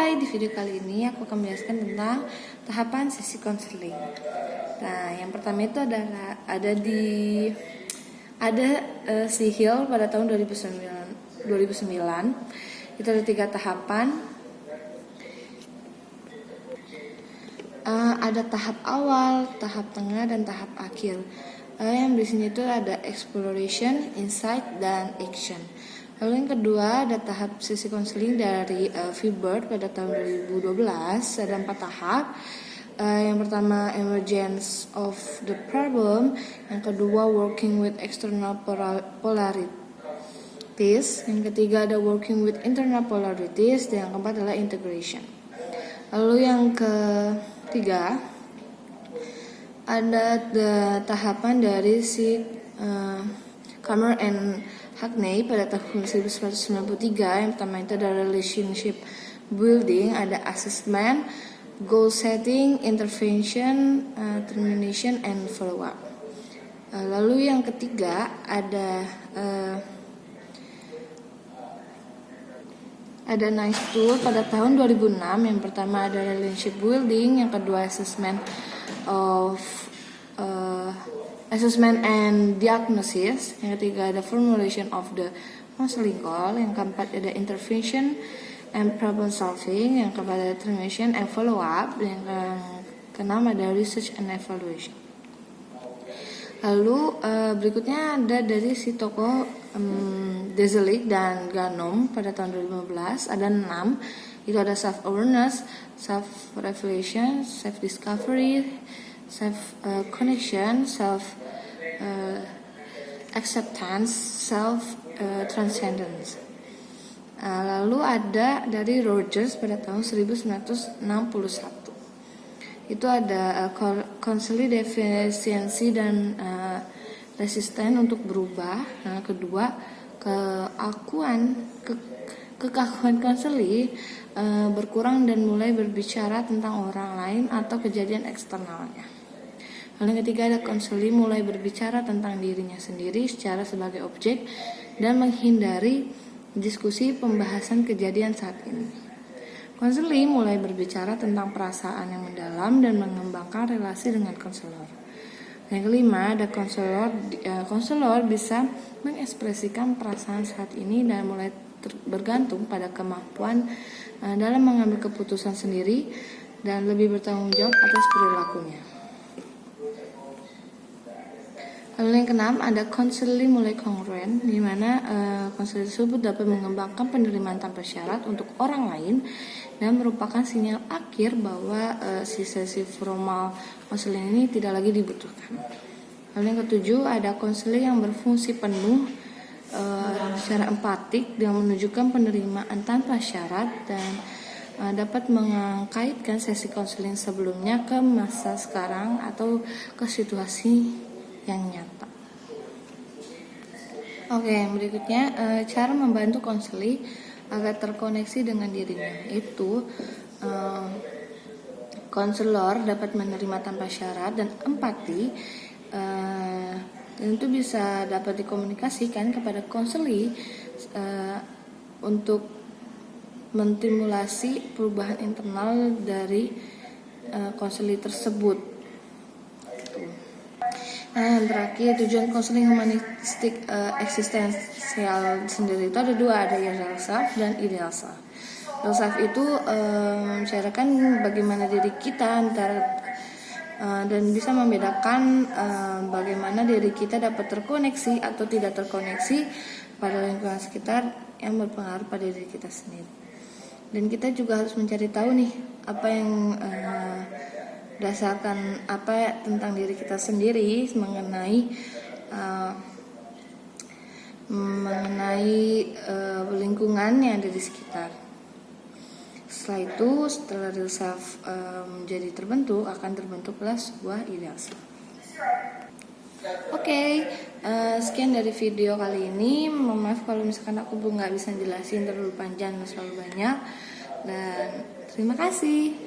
Hai, di video kali ini aku akan menjelaskan tentang tahapan sesi konseling. Nah, yang pertama itu adalah si Hill pada tahun 2009. Itu ada 3 tahapan. Ada tahap awal, tahap tengah, dan tahap akhir. Yang di sini itu ada exploration, insight, dan action. Lalu yang kedua ada tahap sesi konseling dari V-Bird pada tahun 2012. Ada 4 tahap. Yang pertama emergence of the problem, yang kedua working with external polarities, yang ketiga ada working with internal polarities, dan yang keempat adalah integration. Lalu yang ketiga ada tahapan dari si Kramer and Hackney pada tahun 1993. Yang pertama itu ada relationship building, ada assessment, goal setting, intervention, termination, and follow up. Lalu yang ketiga ada NICE tool pada tahun 2006. Yang pertama ada relationship building, yang kedua assessment and diagnosis, yang ketiga ada formulation of the counseling goal, yang keempat ada intervention and problem solving, yang keempat ada termination and follow up, yang keenam ada research and evaluation. Lalu berikutnya ada dari si tokoh Dezelik dan Ganom pada tahun 2015. Ada 6, itu ada self awareness, self revelation, self discovery, self connection, self acceptance, self transcendence. Lalu ada dari Rogers pada tahun 1961. Itu ada counseling defisiensi dan resisten untuk berubah. Kedua, kekakuan konseling berkurang dan mulai berbicara tentang orang lain atau kejadian eksternalnya. Lalu yang ketiga ada konseling mulai berbicara tentang dirinya sendiri secara sebagai objek dan menghindari diskusi pembahasan kejadian saat ini. Konseling mulai berbicara tentang perasaan yang mendalam dan mengembangkan relasi dengan konselor. Yang kelima ada konselor bisa mengekspresikan perasaan saat ini dan mulai bergantung pada kemampuan dalam mengambil keputusan sendiri dan lebih bertanggung jawab atas perilakunya. Lalu yang keenam ada konseling mulai kongruen, di mana konseling tersebut dapat mengembangkan penerimaan tanpa syarat untuk orang lain dan merupakan sinyal akhir bahwa si sesi formal konseling ini tidak lagi dibutuhkan. Lalu yang ketujuh ada konseling yang berfungsi penuh secara empatik dengan menunjukkan penerimaan tanpa syarat dan dapat mengkaitkan sesi konseling sebelumnya ke masa sekarang atau ke situasi yang nyata. Oke, berikutnya cara membantu konseling agar terkoneksi dengan dirinya. Itu konselor dapat menerima tanpa syarat dan empati, dan itu bisa dapat dikomunikasikan kepada konseling untuk menstimulasi perubahan internal dari konseling tersebut. Nah, yang terakhir tujuan konseling humanistik eksistensial sendiri itu ada 2, ada real self dan ideal self. Real self itu menceritakan bagaimana diri kita dan bisa membedakan bagaimana diri kita dapat terkoneksi atau tidak terkoneksi pada lingkungan sekitar yang berpengaruh pada diri kita sendiri. Dan kita juga harus mencari tahu nih apa yang berdasarkan apa tentang diri kita sendiri mengenai lingkungan yang ada di sekitar. Setelah itu, setelah real self menjadi terbentuk, akan terbentuklah sebuah ideal self. Oke, sekian dari video kali ini. Mohon maaf kalau misalkan aku nggak bisa jelasin terlalu panjang dan terlalu banyak. Dan terima kasih.